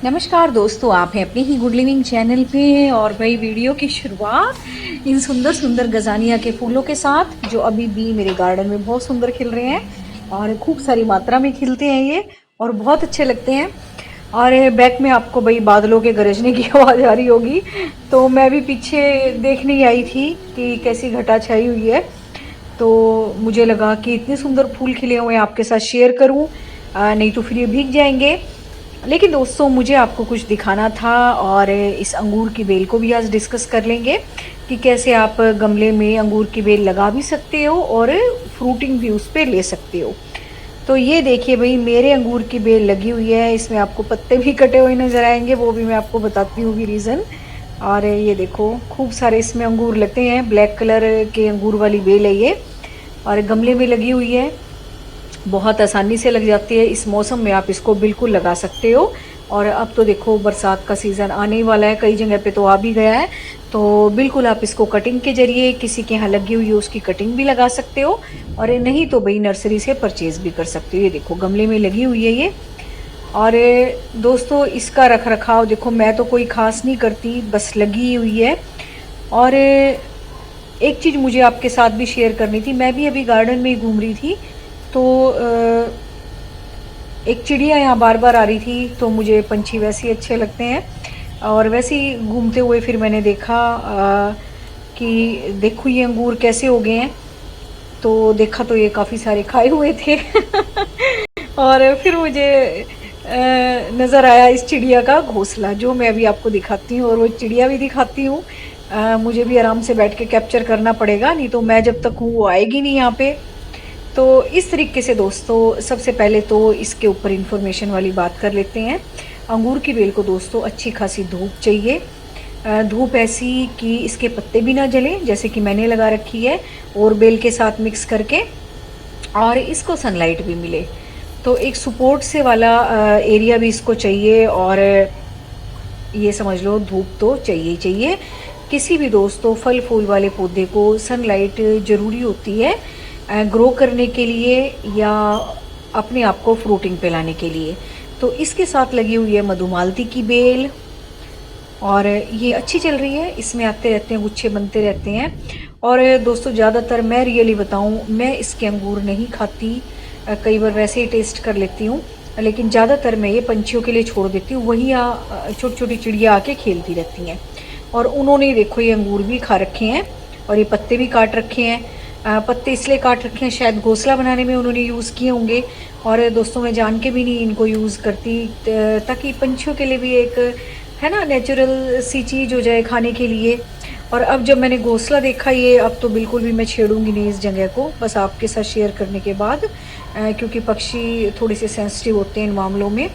नमस्कार दोस्तों, आप हैं अपने ही गुड लिविंग चैनल पे। और भाई वीडियो की शुरुआत इन सुंदर सुंदर गजानिया के फूलों के साथ, जो अभी भी मेरे गार्डन में बहुत सुंदर खिल रहे हैं और खूब सारी मात्रा में खिलते हैं ये, और बहुत अच्छे लगते हैं। और बैक में आपको भाई बादलों के गरजने की आवाज़ आ रही होगी, तो मैं भी पीछे देखने ही आई थी कि कैसी घटा छाई हुई है। तो मुझे लगा कि इतने सुंदर फूल खिले हुए हैं, आपके साथ शेयर करूं, नहीं तो फिर ये भीग जाएंगे। लेकिन दोस्तों, मुझे आपको कुछ दिखाना था, और इस अंगूर की बेल को भी आज डिस्कस कर लेंगे कि कैसे आप गमले में अंगूर की बेल लगा भी सकते हो और फ्रूटिंग भी उस पर ले सकते हो। तो ये देखिए भाई, मेरे अंगूर की बेल लगी हुई है, इसमें आपको पत्ते भी कटे हुए नजर आएंगे, वो भी मैं आपको बताती हूँ भी रीज़न। और ये देखो, खूब सारे इसमें अंगूर लगते हैं, ब्लैक कलर के अंगूर वाली बेल है ये, और गमले में लगी हुई है, बहुत आसानी से लग जाती है। इस मौसम में आप इसको बिल्कुल लगा सकते हो। और अब तो देखो, बरसात का सीज़न आने ही वाला है, कई जगह पे तो आ भी गया है। तो बिल्कुल आप इसको कटिंग के जरिए, किसी के यहाँ लगी हुई है उसकी कटिंग भी लगा सकते हो, और नहीं तो भाई नर्सरी से परचेज भी कर सकते हो। ये देखो, गमले में लगी हुई है ये। और दोस्तों, इसका रख रखाव देखो, मैं तो कोई खास नहीं करती, बस लगी हुई है। और एक चीज़ मुझे आपके साथ भी शेयर करनी थी, मैं भी अभी गार्डन में ही घूम रही थी, तो एक चिड़िया यहाँ बार बार आ रही थी। तो मुझे पंछी वैसे ही अच्छे लगते हैं, और वैसे ही घूमते हुए फिर मैंने देखा कि देखो ये अंगूर कैसे हो गए हैं। तो देखा तो ये काफ़ी सारे खाए हुए थे और फिर मुझे नज़र आया इस चिड़िया का घोंसला, जो मैं अभी आपको दिखाती हूँ, और वो चिड़िया भी दिखाती हूँ। मुझे भी आराम से बैठ के कैप्चर करना पड़ेगा, नहीं तो मैं जब तक हूँ वो आएगी नहीं यहाँ पे। तो इस तरीके से दोस्तों, सबसे पहले तो इसके ऊपर इंफॉर्मेशन वाली बात कर लेते हैं। अंगूर की बेल को दोस्तों अच्छी खासी धूप चाहिए, धूप ऐसी कि इसके पत्ते भी ना जलें, जैसे कि मैंने लगा रखी है, और बेल के साथ मिक्स करके, और इसको सनलाइट भी मिले। तो एक सपोर्ट से वाला एरिया भी इसको चाहिए, और ये समझ लो धूप तो चाहिए ही चाहिए। किसी भी दोस्तों फल फूल वाले पौधे को सनलाइट ज़रूरी होती है, ग्रो करने के लिए या अपने आप को फ्रूटिंग पे लाने के लिए। तो इसके साथ लगी हुई है मधुमालती की बेल, और ये अच्छी चल रही है, इसमें आते रहते हैं, गुच्छे बनते रहते हैं। और दोस्तों, ज़्यादातर मैं रियली बताऊं, मैं इसके अंगूर नहीं खाती, कई बार वैसे ही टेस्ट कर लेती हूँ, लेकिन ज़्यादातर मैं ये पंछियों के लिए छोड़ देती हूँ, वही छोटी छोटी चिड़िया आके खेलती रहती हैं। और उन्होंने देखो ये अंगूर भी खा रखे हैं, और ये पत्ते भी काट रखे हैं। पत्ते इसलिए काट रखे हैं, शायद घोंसला बनाने में उन्होंने यूज़ किए होंगे। और दोस्तों, मैं जान के भी नहीं इनको यूज़ करती, ताकि पंछियों के लिए भी एक, है ना, नेचुरल सी चीज़ हो जाए खाने के लिए। और अब जब मैंने घोंसला देखा ये, अब तो बिल्कुल भी मैं छेड़ूंगी नहीं इस जगह को, बस आपके साथ शेयर करने के बाद, क्योंकि पक्षी थोड़े से सेंसिटिव होते हैं इन मामलों में।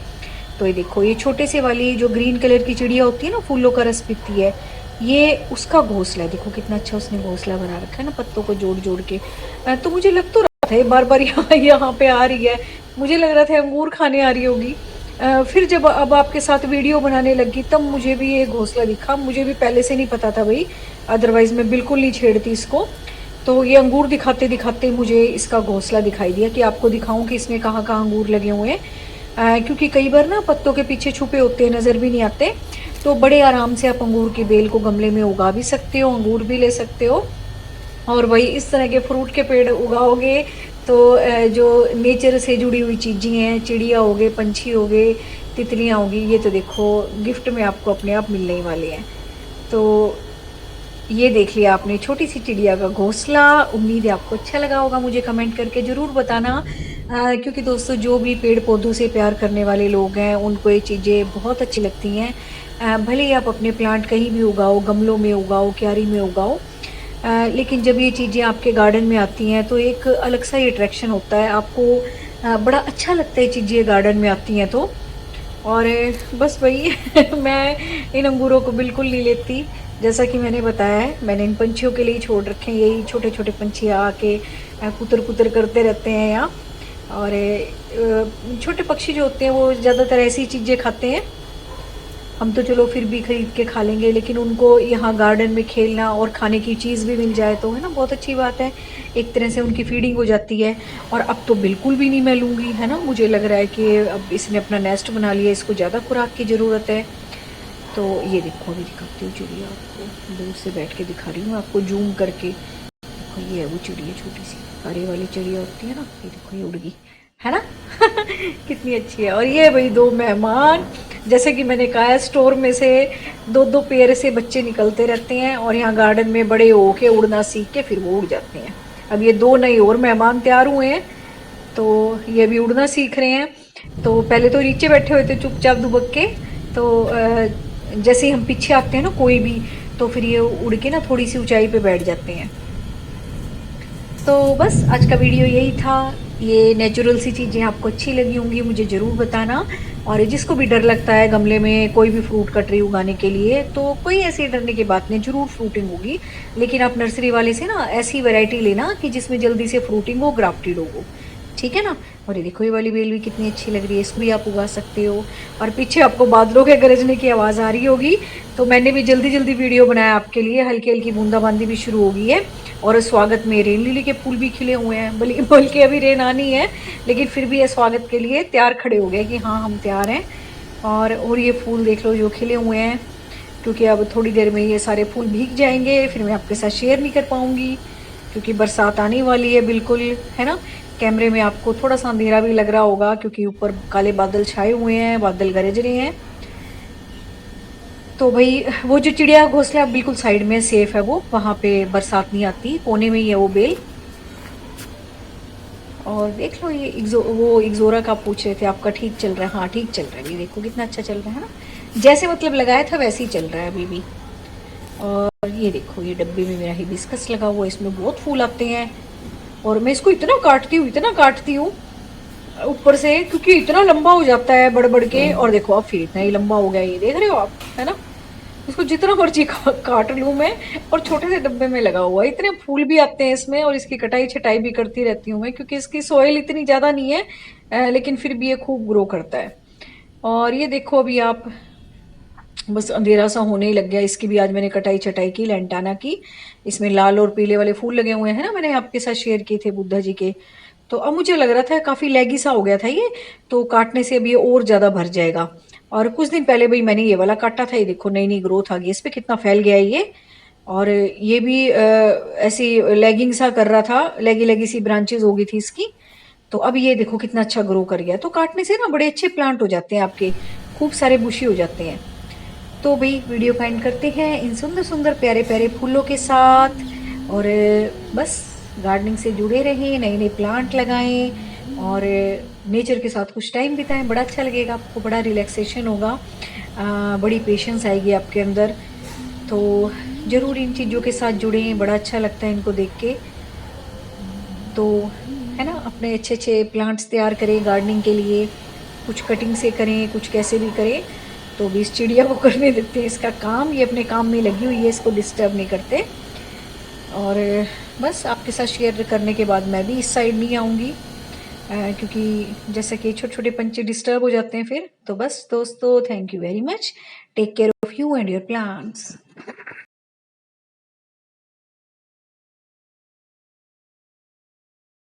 तो ये देखो, ये छोटे से वाली जो ग्रीन कलर की चिड़िया होती है ना, फूलों का रस पीती है, ये उसका घोंसला है। देखो कितना अच्छा उसने घोंसला बना रखा है ना, पत्तों को जोड़ जोड़ के। तो मुझे लग तो रहा था ये बार बार यहाँ यहाँ पे आ रही है, मुझे लग रहा था अंगूर खाने आ रही होगी। फिर जब अब आपके साथ वीडियो बनाने लगी, तब मुझे भी ये घोंसला दिखा, मुझे भी पहले से नहीं पता था भाई, अदरवाइज मैं बिल्कुल नहीं छेड़ती इसको। तो ये अंगूर दिखाते दिखाते मुझे इसका घोंसला दिखाई दिया, कि आपको दिखाऊं कि इसमें कहाँ कहाँ अंगूर लगे हुए हैं। क्योंकि कई बार ना पत्तों के पीछे छुपे होते हैं, नज़र भी नहीं आते। तो बड़े आराम से आप अंगूर की बेल को गमले में उगा भी सकते हो, अंगूर भी ले सकते हो। और वही इस तरह के फ्रूट के पेड़ उगाओगे तो जो नेचर से जुड़ी हुई चीज़ें हैं, चिड़िया हो गए, पंछी हो गए, तितलियाँ होगी, ये तो देखो गिफ्ट में आपको अपने आप मिलने ही वाले हैं। तो ये देख लिया आपने छोटी सी चिड़िया का घोंसला। उम्मीद है आपको अच्छा लगा होगा, मुझे कमेंट करके ज़रूर बताना। क्योंकि दोस्तों, जो भी पेड़ पौधों से प्यार करने वाले लोग हैं, उनको ये चीज़ें बहुत अच्छी लगती हैं। भले ही आप अपने प्लांट कहीं भी उगाओ, गमलों में उगाओ, क्यारी में उगाओ, लेकिन जब ये चीज़ें आपके गार्डन में आती हैं तो एक अलग सा ही अट्रैक्शन होता है आपको, बड़ा अच्छा लगता है चीज़ें गार्डन में आती हैं तो। और बस वही मैं इन अंगूरों को बिल्कुल नहीं लेती, जैसा कि मैंने बताया है, मैंने इन पंछियों के लिए छोड़ रखे हैं। यही छोटे छोटे पंछी आके कुतर कुतर करते रहते हैं यहाँ। और छोटे पक्षी जो होते हैं वो ज़्यादातर ऐसी चीज़ें खाते हैं हम तो चलो फिर भी खरीद के खा लेंगे, लेकिन उनको यहाँ गार्डन में खेलना और खाने की चीज़ भी मिल जाए तो है ना बहुत अच्छी बात है। एक तरह से उनकी फीडिंग हो जाती है। और अब तो बिल्कुल भी नहीं मैं लूँगी, है ना, मुझे लग रहा है कि अब इसने अपना नेस्ट बना लिया, इसको ज़्यादा खुराक की ज़रूरत है। तो ये देखो, अभी दिखाती हूँ चिड़िया आपको, दूर से बैठ के दिखा रही हूँ आपको जूम करके। देखो ये है वो चिड़िया, छोटी सी हरे वाली चिड़िया होती है ना, ये देखो ये उड़ गई, है ना। कितनी अच्छी है। और ये भाई दो मेहमान, जैसे कि मैंने कहा है स्टोर में से दो दो पेड़ से बच्चे निकलते रहते हैं और यहाँ गार्डन में बड़े होके उड़ना सीख के फिर वो उड़ जाते हैं। अब ये दो नए और मेहमान तैयार हुए हैं, तो ये भी उड़ना सीख रहे हैं। तो पहले तो नीचे बैठे हुए थे चुपचाप दुबक के, तो जैसे ही हम पीछे आते हैं ना कोई भी, तो फिर ये उड़ के ना थोड़ी सी ऊंचाई पे बैठ जाते हैं। तो बस आज का वीडियो यही था। ये नेचुरल सी चीज़ें आपको अच्छी लगी होंगी मुझे ज़रूर बताना। और जिसको भी डर लगता है गमले में कोई भी फ्रूट का ट्री उगाने के लिए, तो कोई ऐसी डरने की बात नहीं, ज़रूर फ्रूटिंग होगी। लेकिन आप नर्सरी वाले से ना ऐसी वैरायटी लेना कि जिसमें जल्दी से फ्रूटिंग हो, ग्राफ्टेड हो वो, ठीक है ना। और ये देखो ये वाली बेल भी कितनी अच्छी लग रही है, इसको भी आप उगा सकते हो। और पीछे आपको बादलों के गरजने की आवाज़ आ रही होगी, तो मैंने भी जल्दी जल्दी वीडियो बनाया आपके लिए। हल्की हल्की बूंदाबांदी भी शुरू हो गई है। और स्वागत में रेन लिली के फूल भी खिले हुए हैं, बल्कि अभी रेन आनी है, लेकिन फिर भी ये स्वागत के लिए तैयार खड़े हो गए कि हाँ हम तैयार हैं। और ये फूल देख लो जो खिले हुए हैं, क्योंकि अब थोड़ी देर में ये सारे फूल भीग जाएंगे, फिर मैं आपके साथ शेयर नहीं कर पाऊँगी क्योंकि बरसात आने वाली है बिल्कुल, है ना। कैमरे में आपको थोड़ा सा अंधेरा भी लग रहा होगा क्योंकि ऊपर काले बादल छाए हुए हैं, बादल गरज रहे हैं। तो भाई वो जो चिड़िया घोंसला बिल्कुल साइड में सेफ है, वो वहाँ पे बरसात नहीं आती, कोने में ही है वो बेल। और देख लो ये वो इग्जोरा का पूछ रहे थे आपका ठीक चल रहा है, हाँ ठीक चल रहा है। ये देखो कितना अच्छा चल रहा है ना, जैसे मतलब लगाया था वैसे ही चल रहा है अभी भी। और ये देखो ये डब्बे में मेरा हिबिस्कस लगा हुआ है, इसमें बहुत फूल आते हैं। और मैं इसको इतना काटती हूँ ऊपर से, क्योंकि इतना लंबा हो जाता है बढ़ बढ़ के। और देखो अब फिर इतना ही लंबा हो गया, ये देख रहे हो आप, है ना। इसको जितना मर्जी काट लूँ मैं। और छोटे से डब्बे में लगा हुआ है, इतने फूल भी आते हैं इसमें, और इसकी कटाई छटाई भी करती रहती हूँ मैं, क्योंकि इसकी सोइल इतनी ज़्यादा नहीं है, लेकिन फिर भी ये खूब ग्रो करता है। और ये देखो अभी आप, बस अंधेरा सा होने ही लग गया, इसकी भी आज मैंने कटाई छटाई की, लैंटाना की। इसमें लाल और पीले वाले फूल लगे हुए हैं ना, मैंने आपके साथ शेयर किए थे बुद्धा जी के। तो अब मुझे लग रहा था काफ़ी लैगी सा हो गया था ये, तो काटने से अब ये और ज़्यादा भर जाएगा। और कुछ दिन पहले भाई मैंने ये वाला काटा था, ये देखो नई नई ग्रोथ आ गई इस पर, कितना फैल गया है ये। और ये भी ऐसी लेगिंग सा कर रहा था, लेगी लेगी सी ब्रांचेज हो गई थी इसकी। तो अब ये देखो कितना अच्छा ग्रो कर गया। तो काटने से ना बड़े अच्छे प्लांट हो जाते हैं आपके, खूब सारे बुशी हो जाते हैं। तो भाई वीडियो का एंड करते हैं इन सुंदर सुंदर प्यारे प्यारे फूलों के साथ। और बस गार्डनिंग से जुड़े रहें, नए नए प्लांट लगाएं और नेचर के साथ कुछ टाइम बिताएं, बड़ा अच्छा लगेगा आपको, बड़ा रिलैक्सेशन होगा, बड़ी पेशेंस आएगी आपके अंदर। तो ज़रूर इन चीज़ों के साथ जुड़ें, बड़ा अच्छा लगता है इनको देख के। तो है ना, अपने अच्छे अच्छे प्लांट्स तैयार करें गार्डनिंग के लिए, कुछ कटिंग से करें, कुछ कैसे भी करें। तो भी इस चिड़िया को करने देते हैं इसका काम, ये अपने काम में लगी हुई है, इसको डिस्टर्ब नहीं करते। और बस आपके साथ शेयर करने के बाद मैं भी इस साइड नहीं आऊँगी, क्योंकि जैसा कि छोटे छोटे पंछी डिस्टर्ब हो जाते हैं फिर। तो बस दोस्तों, thank you very much, take care of you and your plants.